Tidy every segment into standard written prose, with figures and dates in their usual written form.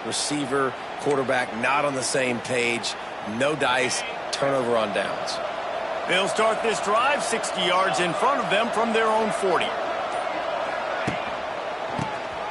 Receiver, quarterback not on the same page. No dice, turnover on downs. They'll start this drive 60 yards in front of them from their own 40.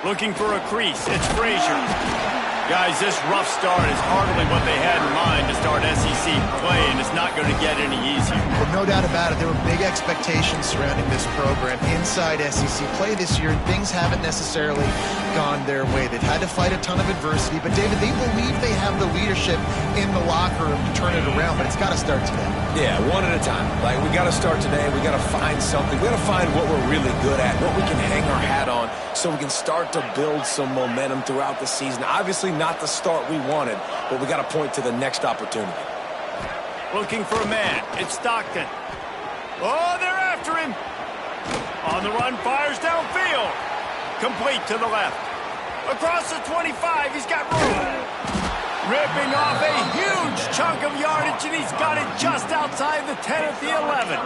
Looking for a crease, it's Frazier. Guys, this rough start is hardly what they had in mind to start SEC play, and it's not going to get any easier. Well, no doubt about it. There were big expectations surrounding this program inside SEC play this year, and things haven't necessarily gone their way. They've had to fight a ton of adversity, but, David, they believe they have the leadership in the locker room to turn it around, but it's got to start today. Yeah, one at a time. Like, we got to start today. We got to find something. We got to find what we're really good at, what we can hang our hat on, so we can start to build some momentum throughout the season. Obviously not the start we wanted, but we got to point to the next opportunity. Looking for a man. It's Stockton. Oh, they're after him. On the run, fires downfield. Complete to the left. Across the 25, he's got room. Ripping off a huge chunk of yardage, and he's got it just outside the 10 at the 11.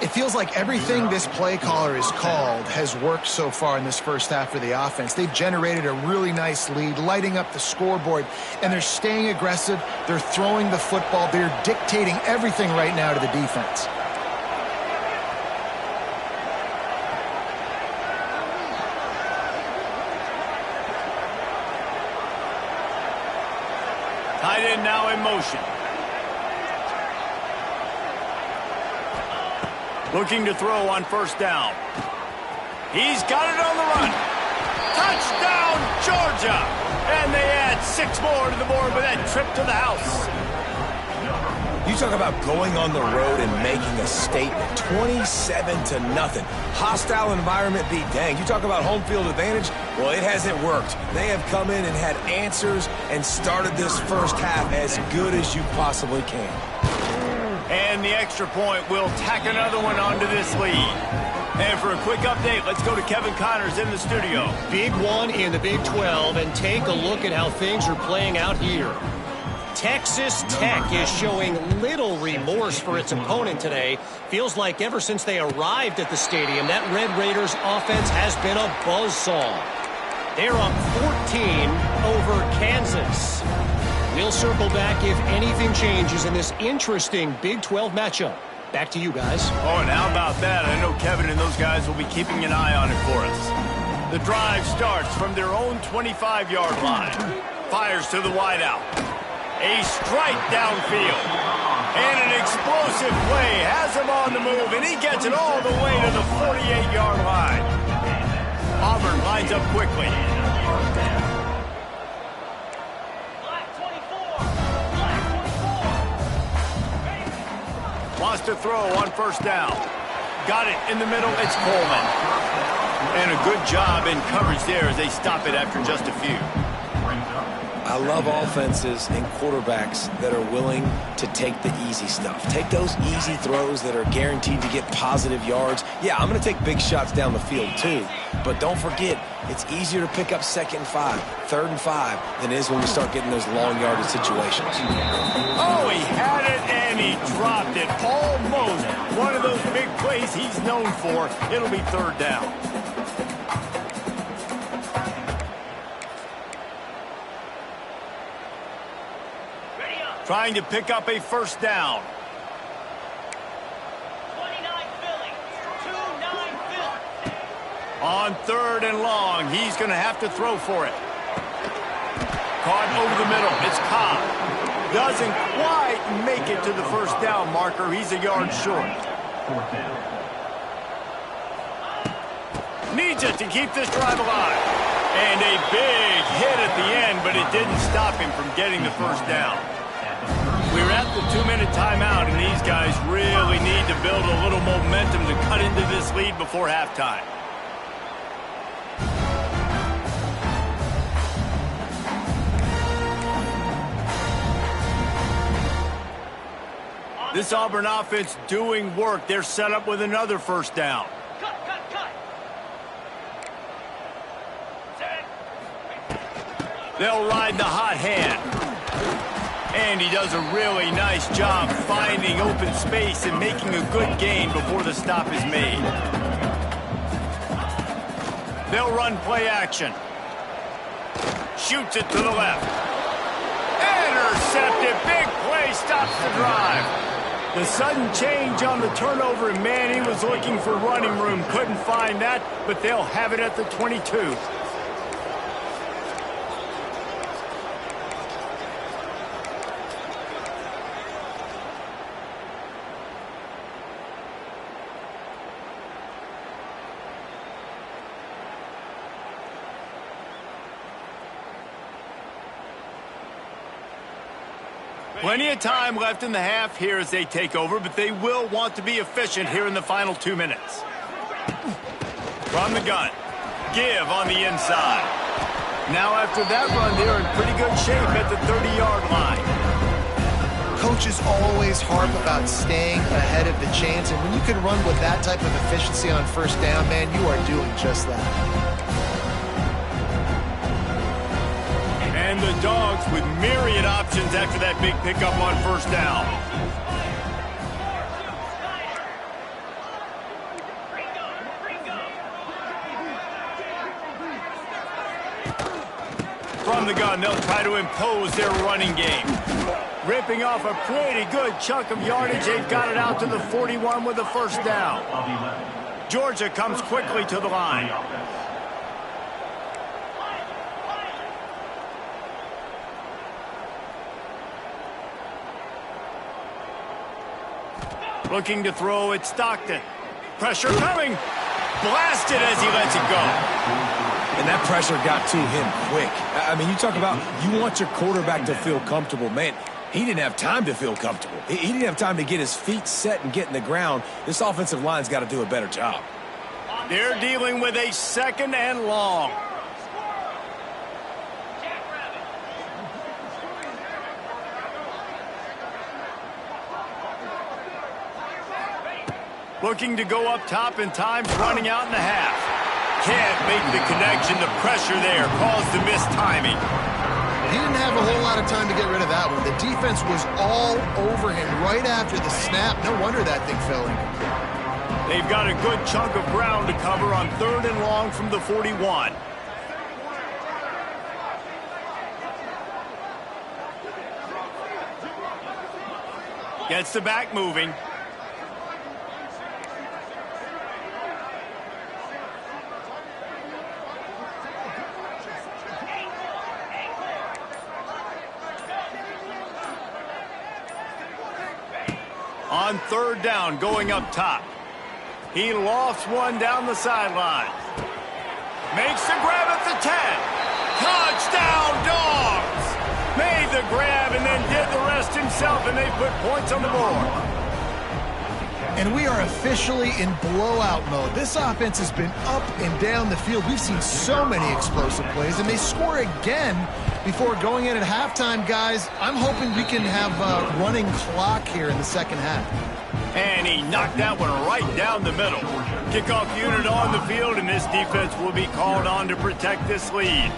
It feels like everything this play caller has called has worked so far in this first half for the offense. They've generated a really nice lead, lighting up the scoreboard, and they're staying aggressive. They're throwing the football. They're dictating everything right now to the defense. Tight end now in motion. Looking to throw on first down. He's got it on the run. Touchdown, Georgia! And they add 6 more to the board with that trip to the house. You talk about going on the road and making a statement. 27-0. Hostile environment be dang. You talk about home field advantage. Well, it hasn't worked. They have come in and had answers and started this first half as good as you possibly can. And the extra point will tack another one onto this lead. And for a quick update, let's go to Kevin Connors in the studio. Big one in the Big 12, and take a look at how things are playing out here. Texas Tech is showing little remorse for its opponent today. Feels like ever since they arrived at the stadium, that Red Raiders offense has been a buzzsaw. They're up 14 over Kansas. We'll circle back if anything changes in this interesting Big 12 matchup. Back to you guys. Oh, and how about that? I know Kevin and those guys will be keeping an eye on it for us. The drive starts from their own 25-yard line. Fires to the wideout. A strike downfield. And an explosive play has him on the move, and he gets it all the way to the 48-yard line. Auburn lines up quickly. Wants to throw on first down. Got it in the middle. It's Coleman. And a good job in coverage there as they stop it after just a few. I love offenses and quarterbacks that are willing to take the easy stuff. Take those easy throws that are guaranteed to get positive yards. Yeah, I'm going to take big shots down the field too. But don't forget, it's easier to pick up 2nd and 5, 3rd and 5 than it is when we start getting those long yardage situations. Oh, he had it and he dropped it. Almost one of those big plays he's known for. It'll be 3rd down. Trying to pick up a first down. 29 Philly. 2-9 Philly. On 3rd and long, he's going to have to throw for it. Caught over the middle. It's Cobb. Doesn't quite make it to the first down marker. He's a yard short. Needs it to keep this drive alive. And a big hit at the end, but it didn't stop him from getting the first down. We're at the 2-minute timeout, and these guys really need to build a little momentum to cut into this lead before halftime. This Auburn offense doing work. They're set up with another first down. Cut. They'll ride the hot hand. And he does a really nice job finding open space and making a good gain before the stop is made. They'll run play action. Shoots it to the left. Intercepted. Big play stops the drive. The sudden change on the turnover, and man, he was looking for running room. Couldn't find that, but they'll have it at the 22. Plenty of time left in the half here as they take over, but they will want to be efficient here in the final 2 minutes. From the gun. Give on the inside. Now after that run, they're in pretty good shape at the 30-yard line. Coaches always harp about staying ahead of the chains, and when you can run with that type of efficiency on first down, man, you are doing just that. And the Dogs with myriad options after that big pickup on first down. From the gun, they'll try to impose their running game. Ripping off a pretty good chunk of yardage. They've got it out to the 41 with a first down. Georgia comes quickly to the line. Looking to throw, it's Stockton. Pressure coming. Blasted as he lets it go. And that pressure got to him quick. I mean, you talk about you want your quarterback to feel comfortable. Man, he didn't have time to feel comfortable. He didn't have time to get his feet set and get in the ground. This offensive line's got to do a better job. They're dealing with a second and long. Looking to go up top, and time's running out in the half. Can't make the connection. The pressure there caused the missed timing. He didn't have a whole lot of time to get rid of that one. The defense was all over him right after the snap. No wonder that thing fell incomplete. They've got a good chunk of ground to cover on third and long from the 41. Gets the back moving. On third down, going up top. He lofts one down the sideline. Makes the grab at the 10. Touchdown, Dogs! Made the grab and then did the rest himself, and they put points on the board. And we are officially in blowout mode. This offense has been up and down the field. We've seen so many explosive plays, and they score again before going in at halftime, guys. I'm hoping we can have a running clock here in the second half. And he knocked that one right down the middle. Kickoff unit on the field, and this defense will be called on to protect this lead.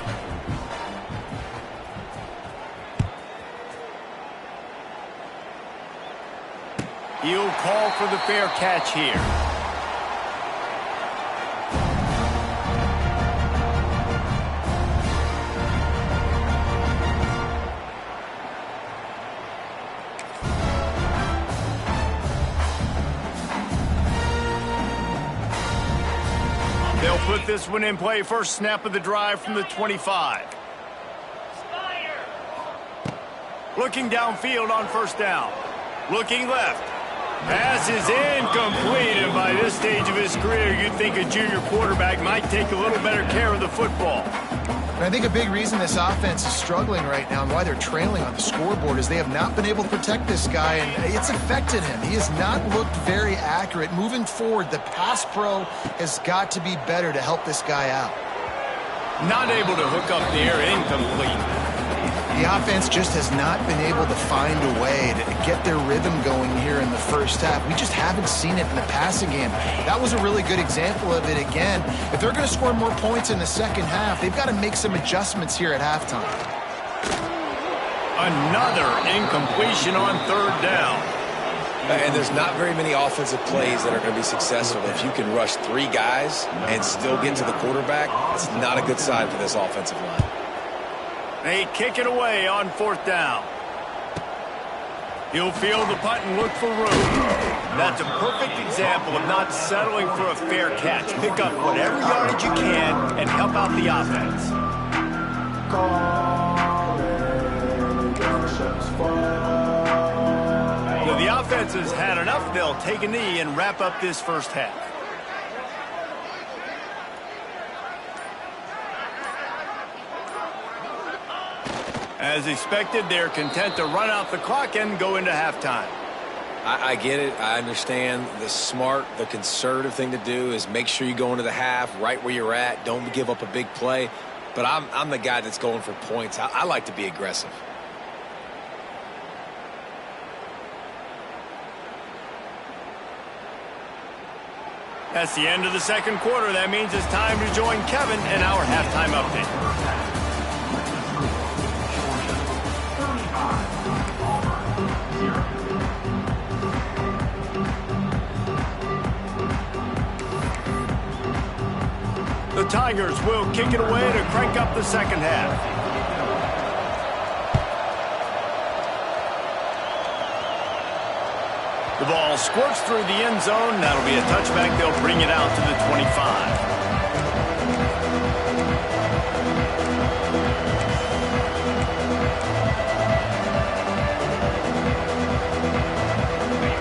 He'll call for the fair catch here. They'll put this one in play. First snap of the drive from the 25. Looking downfield on first down. Looking left. Pass is incomplete, and by this stage of his career, you'd think a junior quarterback might take a little better care of the football. And I think a big reason this offense is struggling right now and why they're trailing on the scoreboard is they have not been able to protect this guy, and it's affected him. He has not looked very accurate. Moving forward, the pass pro has got to be better to help this guy out. Not able to hook up there, incomplete. The offense just has not been able to find a way to get their rhythm going here in the first half. We just haven't seen it in the passing game. That was a really good example of it again. If they're going to score more points in the second half, they've got to make some adjustments here at halftime. Another incompletion on third down. And there's not very many offensive plays that are going to be successful. If you can rush three guys and still get to the quarterback, it's not a good sign for this offensive line. They kick it away on 4th down. He'll field the punt and look for room. That's a perfect example of not settling for a fair catch. Pick up whatever yardage you can and help out the offense. So the offense has had enough. They'll take a knee and wrap up this first half. As expected, they're content to run out the clock and go into halftime. I get it. I understand. The smart, the conservative thing to do is make sure you go into the half right where you're at. Don't give up a big play. But I'm the guy that's going for points. I like to be aggressive. That's the end of the second quarter. That means it's time to join Kevin in our halftime update. The Tigers will kick it away to crank up the second half. The ball squirts through the end zone. That'll be a touchback. They'll bring it out to the 25.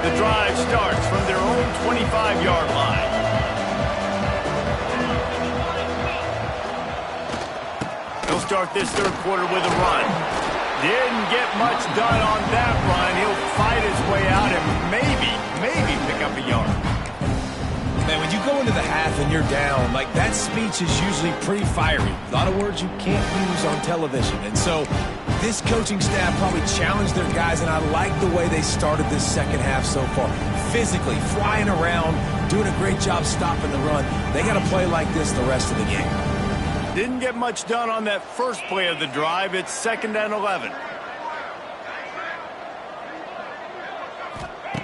The drive starts from their own 25-yard line. He'll start this third quarter with a run. Didn't get much done on that run. He'll fight his way out and maybe pick up a yard. Man, when you go into the half and you're down, like that speech is usually pretty fiery. A lot of words you can't use on television. And so this coaching staff probably challenged their guys, and I like the way they started this second half so far. Physically, flying around, doing a great job stopping the run. They got to play like this the rest of the game. Didn't get much done on that first play of the drive. It's 2nd and 11.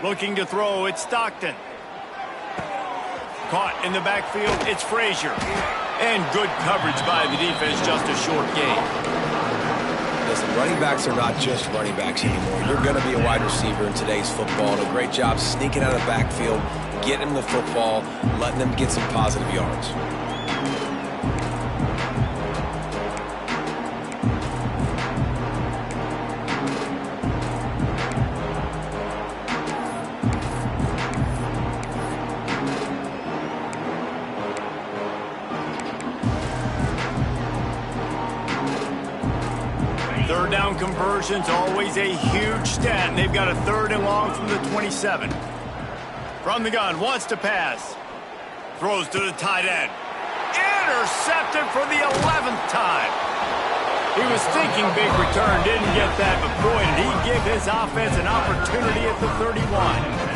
Looking to throw, it's Stockton. Caught in the backfield, it's Frazier. And good coverage by the defense, just a short gain. Listen, running backs are not just running backs anymore. You're going to be a wide receiver in today's football. And a great job sneaking out of the backfield, getting them the football, letting them get some positive yards. Third down conversion's always a huge stat, and they've got a 3rd and long from the 27. From the gun, wants to pass. Throws to the tight end. Intercepted for the 11th time. He was thinking big return, didn't get that, but boy, did he give his offense an opportunity at the 31.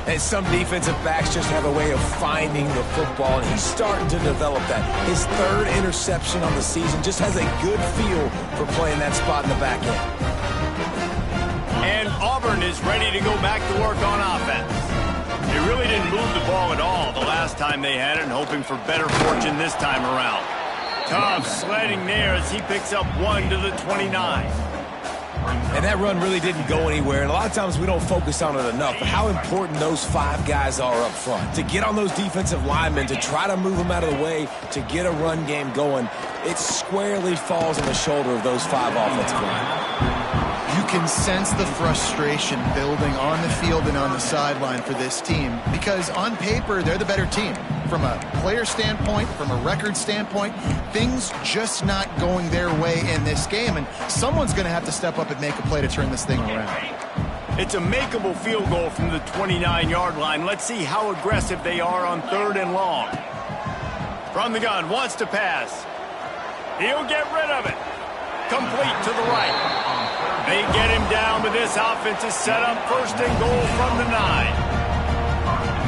And some defensive backs just have a way of finding the football, and he's starting to develop that. His 3rd interception on the season, just has a good feel for playing that spot in the back end. And Auburn is ready to go back to work on offense. They really didn't move the ball at all the last time they had it, and hoping for better fortune this time around. Tough sledding there as he picks up 1 to the 29. And that run really didn't go anywhere. And a lot of times we don't focus on it enough. But how important those 5 guys are up front. To get on those defensive linemen, to try to move them out of the way, to get a run game going, it squarely falls on the shoulder of those 5 offensive linemen. You can sense the frustration building on the field and on the sideline for this team because on paper, they're the better team. From a player standpoint, from a record standpoint, things just not going their way in this game, and someone's going to have to step up and make a play to turn this thing around. It's a makeable field goal from the 29-yard line. Let's see how aggressive they are on 3rd and long. From the gun, wants to pass. He'll get rid of it. Complete to the right. They get him down, but this offense is set up 1st and goal from the 9.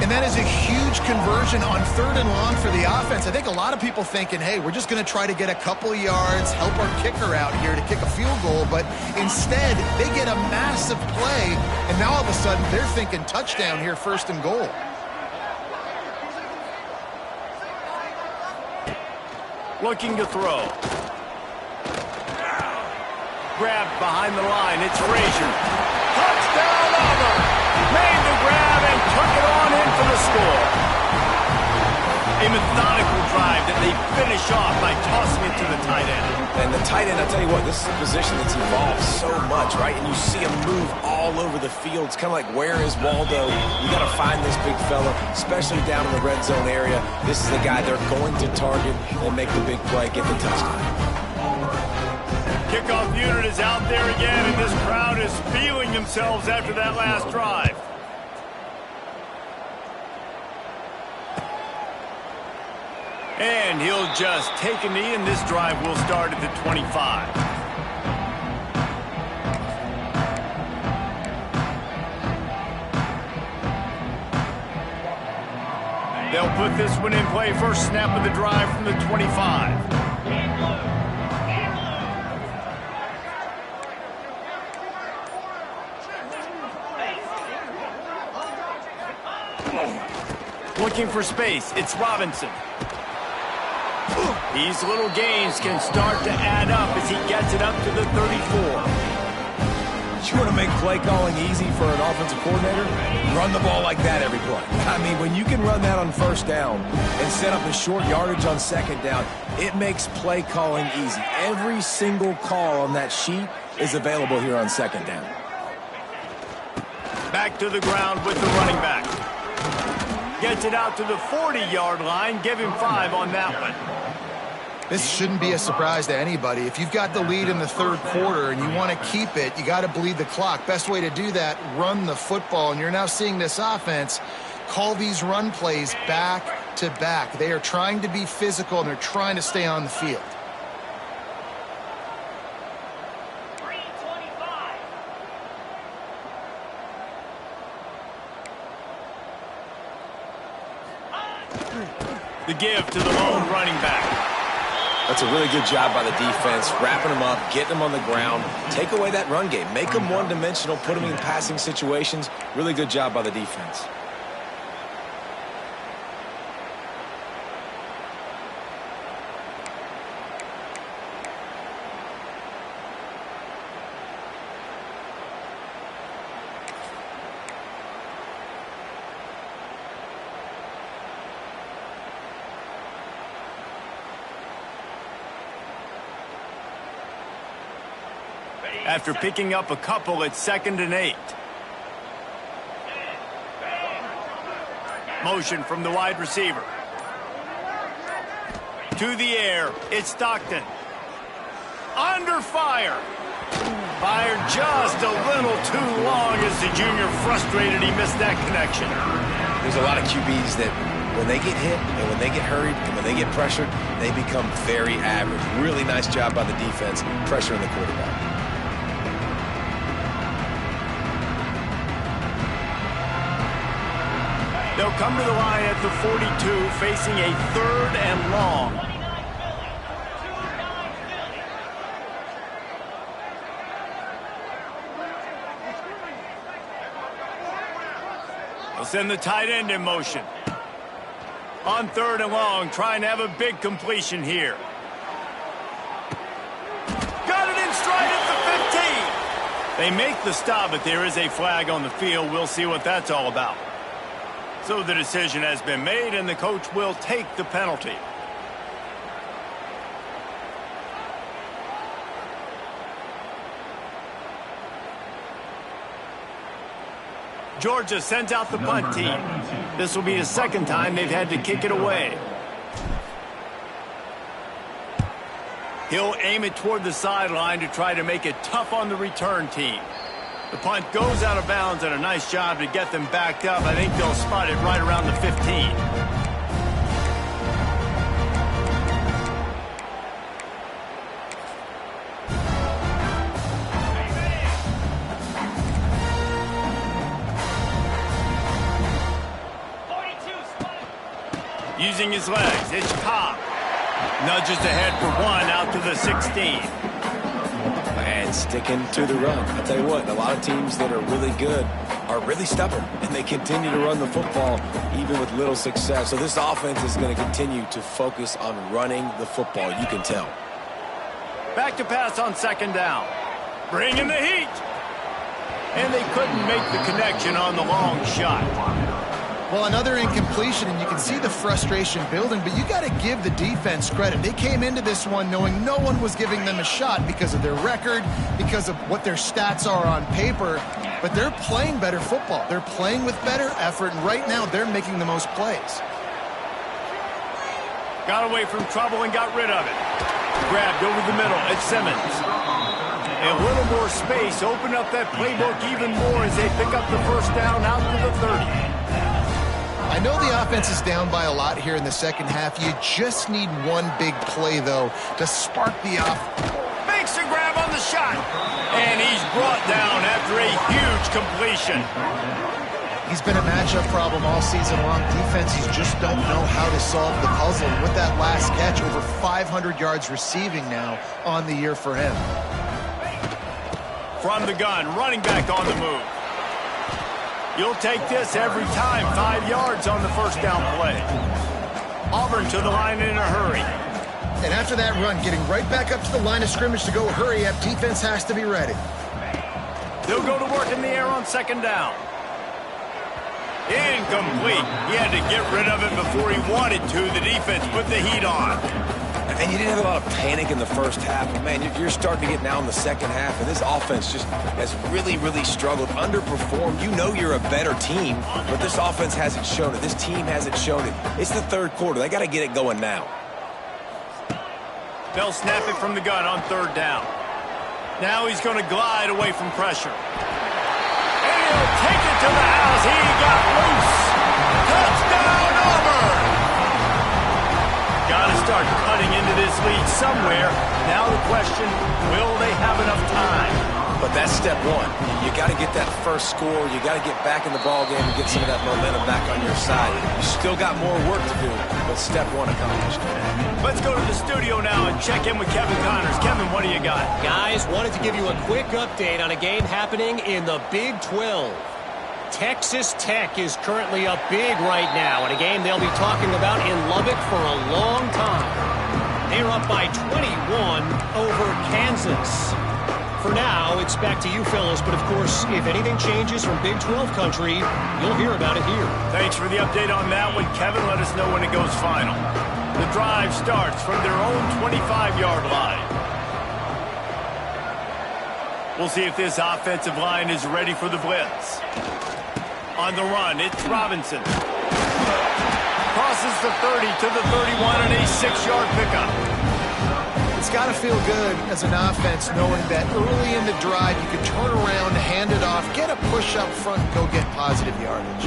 And that is a huge conversion on 3rd and long for the offense. I think a lot of people thinking, hey, we're just going to try to get a couple of yards, help our kicker out here to kick a field goal. But instead, they get a massive play, and now all of a sudden they're thinking touchdown here, 1st and goal. Looking to throw. grab behind the line. It's Frazier. Touchdown, Auburn. Made the grab and took it on in for the score. A methodical drive that they finish off by tossing it to the tight end. And the tight end, I'll tell you what, this is a position that's evolved so much, right? And you see him move all over the field. It's kind of like, where is Waldo? You got to find this big fella, especially down in the red zone area. This is the guy they're going to target and make the big play, get the touchdown. Kickoff unit is out there again, and this crowd is feeling themselves after that last drive. And he'll just take a knee, and this drive will start at the 25. They'll put this one in play. First snap of the drive from the 25. Looking for space. It's Robinson. These little gains can start to add up as he gets it up to the 34. You want to make play calling easy for an offensive coordinator? Run the ball like that every play. I mean, when you can run that on first down and set up a short yardage on second down, it makes play calling easy. Every single call on that sheet is available here on second down. Back to the ground with the running back. Gets it out to the 40-yard line. Give him 5 on that one. This shouldn't be a surprise to anybody. If you've got the lead in the third quarter and you want to keep it, you got to bleed the clock. Best way to do that, run the football. And you're now seeing this offense call these run plays back to back. They are trying to be physical, and they're trying to stay on the field. The give to the lone running back. That's a really good job by the defense, wrapping them up, getting them on the ground. Take away that run game. Make them one-dimensional, put them in passing situations. Really good job by the defense. After picking up a couple, it's 2nd and 8. Motion from the wide receiver. To the air, it's Stockton. Under fire. Fired just a little too long as the junior frustrated he missed that connection. There's a lot of QBs that when they get hit and when they get hurried and when they get pressured, they become very average. Really nice job by the defense, pressuring the quarterback. They'll come to the line at the 42, facing a 3rd and long. They'll send the tight end in motion. On 3rd and long, trying to have a big completion here. Got it in stride at the 15. They make the stop, but there is a flag on the field. We'll see what that's all about. So the decision has been made, and the coach will take the penalty. Georgia sends out the punt team. This will be the 2nd time they've had to kick it away. He'll aim it toward the sideline to try to make it tough on the return team. The punt goes out of bounds, and a nice job to get them backed up. I think they'll spot it right around the 15. Using his legs, it's Cobb. Nudges ahead for 1 out to the 16. And sticking to the run. I'll tell you what, a lot of teams that are really good are really stubborn, and they continue to run the football even with little success. So this offense is going to continue to focus on running the football. You can tell. Back to pass on 2nd down. Bringing the heat. And they couldn't make the connection on the long shot. Well, another incompletion, and you can see the frustration building, but you got to give the defense credit. They came into this one knowing no one was giving them a shot because of their record, because of what their stats are on paper, but they're playing better football. They're playing with better effort, and right now they're making the most plays. Got away from trouble and got rid of it. Grabbed over the middle at Simmons. And a little more space, open up that playbook even more as they pick up the first down out to the 30. I know the offense is down by a lot here in the second half. You just need one big play, though, to spark the offense. Makes a grab on the shot. And he's brought down after a huge completion. He's been a matchup problem all season long. Defenses just don't know how to solve the puzzle. And with that last catch, over 500 yards receiving now on the year for him. From the gun, running back on the move. You'll take this every time. 5 yards on the first down play. Auburn to the line in a hurry. And after that run, getting right back up to the line of scrimmage to go hurry up, defense has to be ready. They'll go to work in the air on second down. Incomplete. He had to get rid of it before he wanted to. The defense put the heat on. And you didn't have a lot of panic in the first half. But, man, you're starting to get now in the second half, and this offense just has really, really struggled, underperformed. You know you're a better team, but this offense hasn't shown it. This team hasn't shown it. It's the third quarter. They got to get it going now. They'll snap it from the gun on third down. Now he's going to glide away from pressure. And he'll take it to the house. He got loose. Touchdown, Auburn! Got to start cutting into this lead somewhere. Now the question, will they have enough time? But that's step one. You got to get that first score. You got to get back in the ball game and get some of that momentum back on your side. You still got more work to do, but step one accomplished. Let's go to the studio now and check in with Kevin Connors. Kevin, what do you got? Guys, wanted to give you a quick update on a game happening in the Big 12. Texas Tech is currently up big right now in a game they'll be talking about in Lubbock for a long time. They're up by 21 over Kansas. For now, it's back to you fellas, but of course, if anything changes from Big 12 country, you'll hear about it here. Thanks for the update on that one, Kevin. Let us know when it goes final. The drive starts from their own 25-yard line. We'll see if this offensive line is ready for the blitz. On the run, it's Robinson. Crosses the 30 to the 31 and a 6-yard pickup. It's got to feel good as an offense knowing that early in the drive you can turn around, hand it off, get a push up front, and go get positive yardage.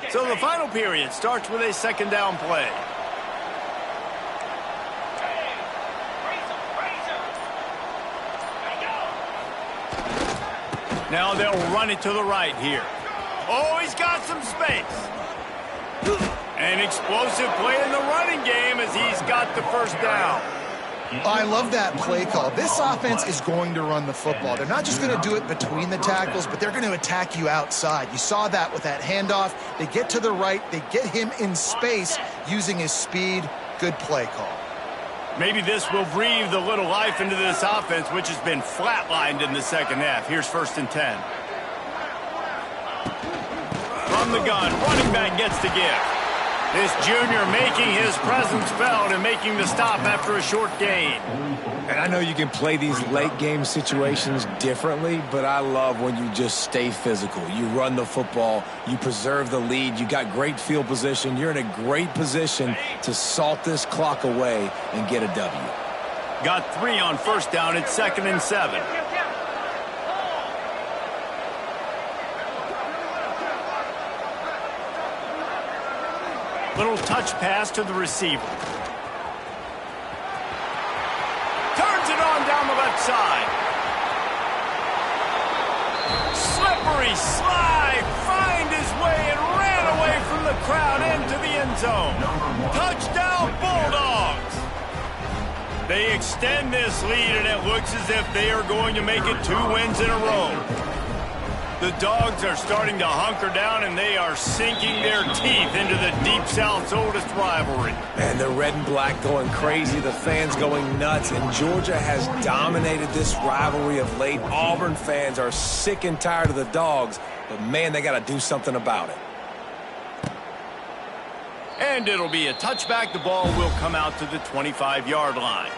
So the final period starts with a second down play. Now they'll run it to the right here. Oh, he's got some space. An explosive play in the running game as he's got the first down. I love that play call. This offense is going to run the football. They're not just going to do it between the tackles, but they're going to attack you outside. You saw that with that handoff. They get to the right. They get him in space using his speed. Good play call. Maybe this will breathe a little life into this offense, which has been flatlined in the second half. Here's 1st and 10. From the gun, running back gets to give. This junior making his presence felt and making the stop after a short gain. And I know you can play these late game situations differently, but I love when you just stay physical. You run the football, you preserve the lead, you got great field position, you're in a great position to salt this clock away and get a W. Got 3 on first down. It's 2nd and 7. Little touch pass to the receiver. Turns it on down the left side. Slippery slide. Find his way and ran away from the crowd into the end zone. Touchdown, Bulldogs. They extend this lead, and it looks as if they are going to make it 2 wins in a row. The Dogs are starting to hunker down, and they are sinking their teeth into the Deep South's oldest rivalry. And the red and black going crazy, the fans going nuts, and Georgia has dominated this rivalry of late. Auburn fans are sick and tired of the Dogs, but man, they got to do something about it. And it'll be a touchback. The ball will come out to the 25-yard line.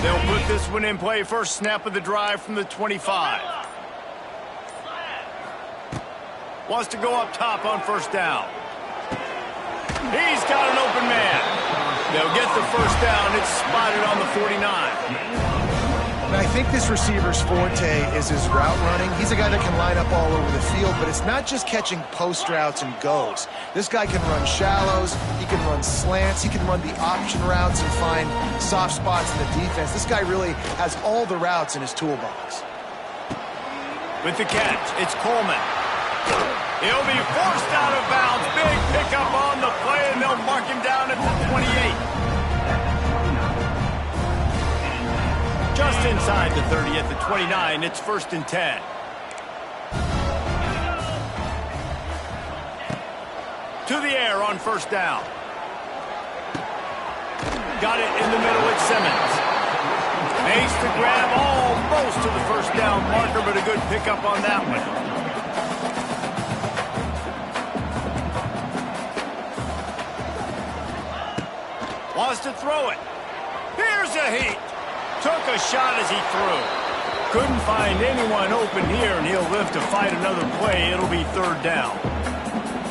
They'll put this one in play. First snap of the drive from the 25. Wants to go up top on first down. He's got an open man. They'll get the first down. It's spotted on the 49. And I think this receiver's forte is his route running. He's a guy that can line up all over the field, but it's not just catching post routes and goes. This guy can run shallows, he can run slants, he can run the option routes and find soft spots in the defense. This guy really has all the routes in his toolbox. With the catch, it's Coleman. He'll be forced out of bounds. Big pickup on the play, and they'll mark him down at the 28. Just inside the 30 at the 29, it's 1st and 10. To the air on first down. Got it in the middle, it's Simmons. Makes the grab almost to the first down marker, but a good pickup on that one. Wants to throw it. Here's a heat. Took a shot as he threw. Couldn't find anyone open here, and he'll live to fight another play. It'll be 3rd down.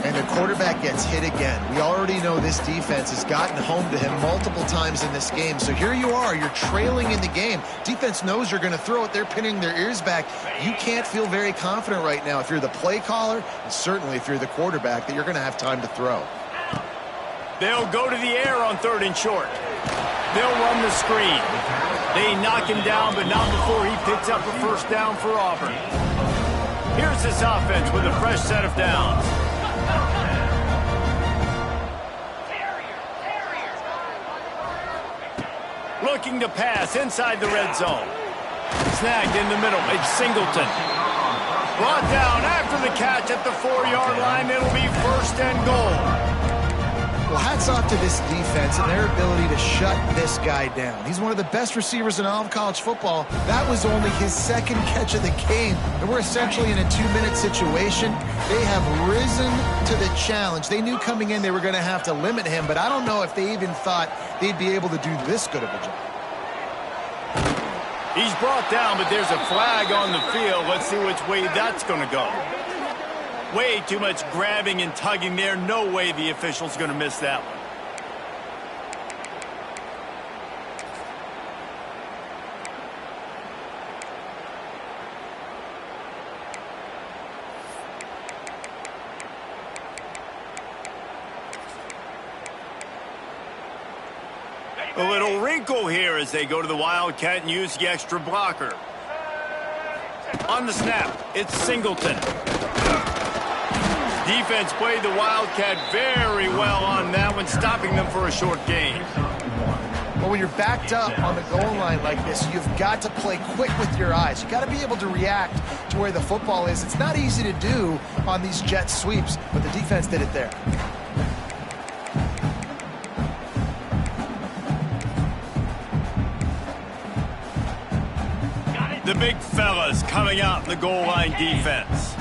And the quarterback gets hit again. We already know this defense has gotten home to him multiple times in this game. So here you are. You're trailing in the game. Defense knows you're going to throw it. They're pinning their ears back. You can't feel very confident right now if you're the play caller, and certainly if you're the quarterback, that you're going to have time to throw. They'll go to the air on 3rd and short. They'll run the screen. They knock him down, but not before he picks up a first down for Auburn. Here's this offense with a fresh set of downs. Looking to pass inside the red zone. Snagged in the middle. It's Singleton. Brought down after the catch at the 4-yard line. It'll be 1st and goal. Well, hats off to this defense and their ability to shut this guy down. He's one of the best receivers in all of college football. That was only his 2nd catch of the game, and we're essentially in a 2-minute situation. They have risen to the challenge. They knew coming in they were going to have to limit him, but I don't know if they even thought they'd be able to do this good of a job. He's brought down, but there's a flag on the field. Let's see which way that's going to go. Way too much grabbing and tugging there. No way the official's going to miss that one. A little wrinkle here as they go to the Wildcat and use the extra blocker. On the snap, it's Singleton. Defense played the Wildcat very well on that one, stopping them for a short gain. Well, when you're backed up on the goal line like this, you've got to play quick with your eyes. You've got to be able to react to where the football is. It's not easy to do on these jet sweeps, but the defense did it there. The big fellas coming out in the goal line defense.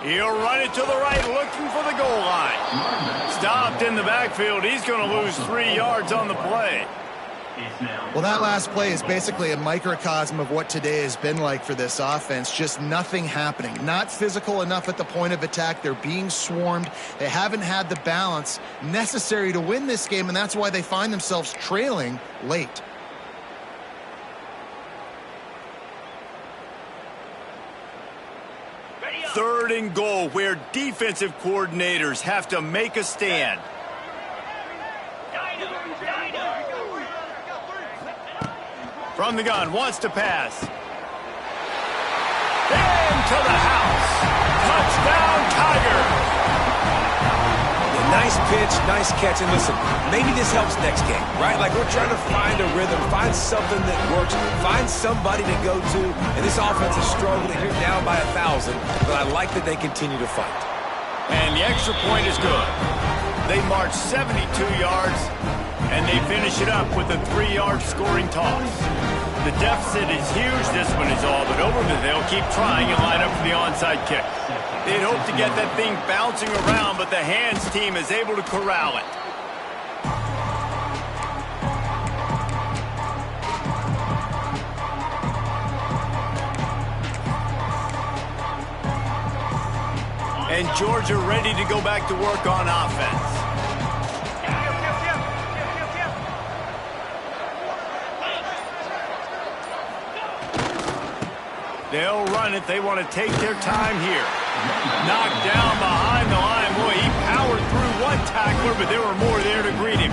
He'll run it to the right, looking for the goal line. Stopped in the backfield. He's going to lose 3 yards on the play. Well, that last play is basically a microcosm of what today has been like for this offense. Just nothing happening. Not physical enough at the point of attack. They're being swarmed. They haven't had the balance necessary to win this game, and that's why they find themselves trailing late. Third and goal, where defensive coordinators have to make a stand. From the gun, wants to pass. Into the house. Touchdown, Tiger. Yeah, nice pitch, nice catch. And listen, maybe this helps next game, right? Like we're trying to find a rhythm, find something that works, find somebody to go to. And this offense is struggling. You're down by 1,000, but I like that they continue to fight. And the extra point is good. They march 72 yards, and they finish it up with a 3-yard scoring toss. The deficit is huge, this one is all, but over they'll keep trying and line up for the onside kick. They'd hope to get that thing bouncing around, but the hands team is able to corral it. And Georgia ready to go back to work on offense. They'll run it. They want to take their time here. Knocked down behind the line. Boy, he powered through one tackler, but there were more there to greet him.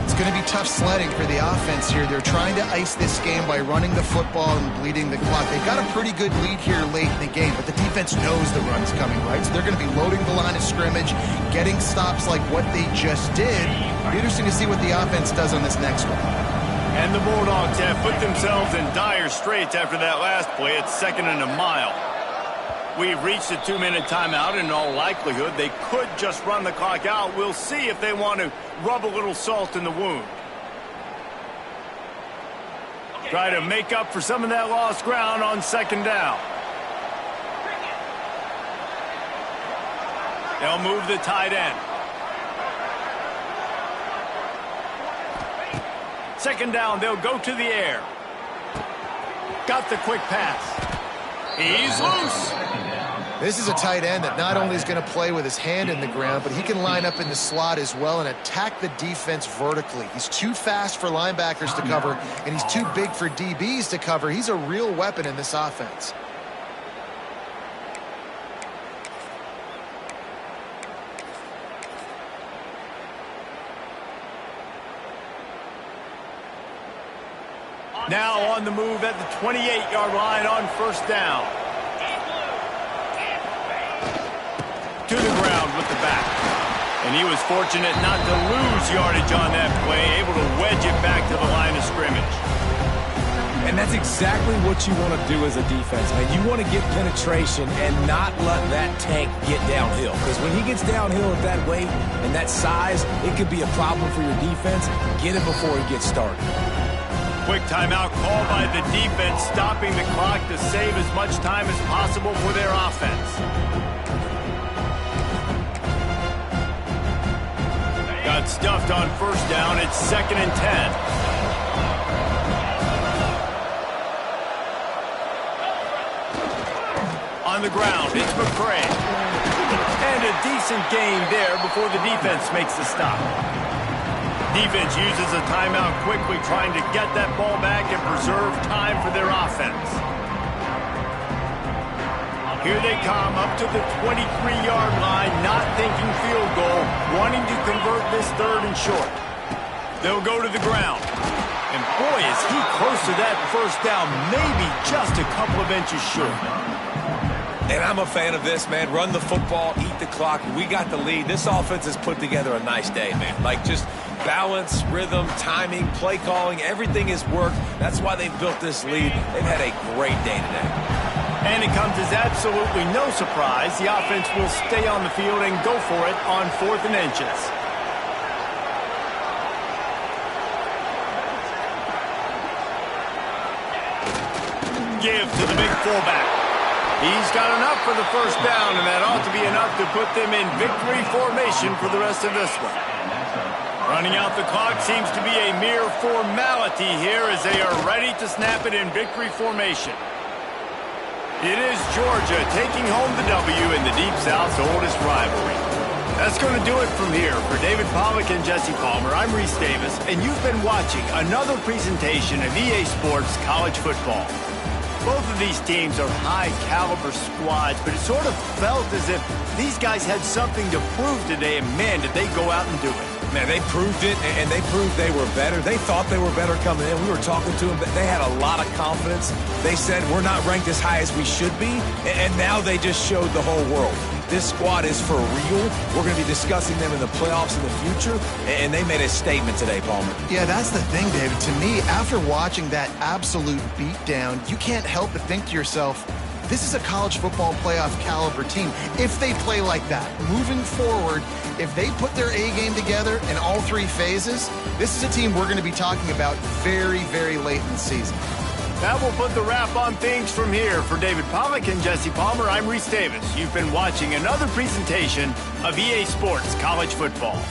It's going to be tough sledding for the offense here. They're trying to ice this game by running the football and bleeding the clock. They've got a pretty good lead here late in the game, but the defense knows the run's coming, right? So they're going to be loading the line of scrimmage, getting stops like what they just did. It'll be interesting to see what the offense does on this next one. And the Bulldogs have put themselves in dire straits after that last play. It's 2nd and a mile. We've reached a 2-minute timeout, and in all likelihood, they could just run the clock out. We'll see if they want to rub a little salt in the wound. Try to make up for some of that lost ground on 2nd down. They'll move the tight end. 2nd down, they'll go to the air. Got the quick pass. He's loose. This is a tight end that not only is going to play with his hand in the ground, but he can line up in the slot as well and attack the defense vertically. He's too fast for linebackers to cover, and he's too big for DBs to cover. He's a real weapon in this offense. Now on the move at the 28-yard line on 1st down. To the ground with the back. And he was fortunate not to lose yardage on that play, able to wedge it back to the line of scrimmage. And that's exactly what you want to do as a defense, man. You want to get penetration and not let that tank get downhill. Because when he gets downhill at that weight and that size, it could be a problem for your defense. Get it before he gets started. Quick timeout called by the defense, stopping the clock to save as much time as possible for their offense. Got stuffed on 1st down. It's 2nd and 10. On the ground, it's McCray. And a decent gain there before the defense makes the stop. Defense uses a timeout quickly, trying to get that ball back and preserve time for their offense. Here they come up to the 23-yard line, not thinking field goal, wanting to convert this 3rd and short. They'll go to the ground. And boy, is he close to that 1st down, maybe just a couple of inches short. And I'm a fan of this, man. Run the football, eat the clock. We got the lead. This offense has put together a nice day, man. Like just balance, rhythm, timing, play calling, everything has worked. That's why they've built this lead. They've had a great day today. And it comes as absolutely no surprise. The offense will stay on the field and go for it on 4th and inches. Give to the big fullback. He's got enough for the first down, and that ought to be enough to put them in victory formation for the rest of this one. Running out the clock seems to be a mere formality here as they are ready to snap it in victory formation. It is Georgia taking home the W in the Deep South's oldest rivalry. That's going to do it from here. For David Pollack and Jesse Palmer, I'm Reese Davis, and you've been watching another presentation of EA Sports College Football. Both of these teams are high-caliber squads, but it sort of felt as if these guys had something to prove today, and man, did they go out and do it. Man, they proved it, and they proved they were better. They thought they were better coming in. We were talking to them, but they had a lot of confidence. They said, we're not ranked as high as we should be, and now they just showed the whole world. This squad is for real. We're going to be discussing them in the playoffs in the future, and they made a statement today, Palmer. Yeah, that's the thing, David. To me, after watching that absolute beatdown, you can't help but think to yourself, this is a college football playoff caliber team. If they play like that, moving forward, if they put their A game together in all three phases, this is a team we're going to be talking about very, very late in the season. That will put the wrap on things from here. For David Pollack and Jesse Palmer, I'm Reese Davis. You've been watching another presentation of EA Sports College Football.